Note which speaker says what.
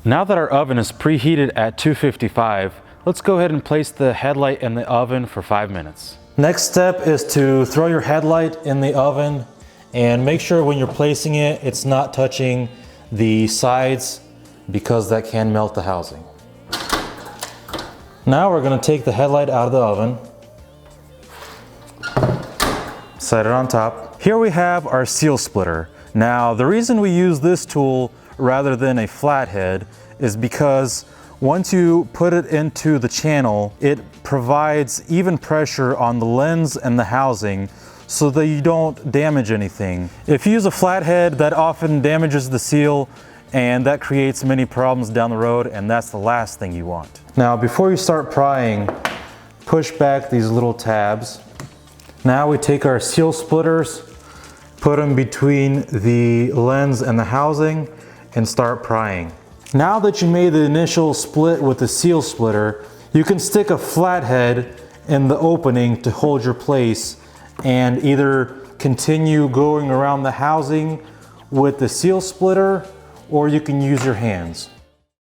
Speaker 1: Now that our oven is preheated at 255, let's go ahead and place the headlight in the oven for 5 minutes. Next step is to throw your headlight in the oven and make sure when you're placing it, it's not touching the sides because that can melt the housing. Now we're going to take the headlight out of the oven, set it on top. Here we have our seal splitter. Now the reason we use this tool rather than a flathead is because once you put it into the channel, it provides even pressure on the lens and the housing so that you don't damage anything. If you use a flathead, that often damages the seal and that creates many problems down the road, and that's the last thing you want. Now before you start prying, push back these little tabs. Now we take our seal splitters, put them between the lens and the housing, and start prying. Now that you made the initial split with the seal splitter, you can stick a flathead in the opening to hold your place and either continue going around the housing with the seal splitter, or you can use your hands.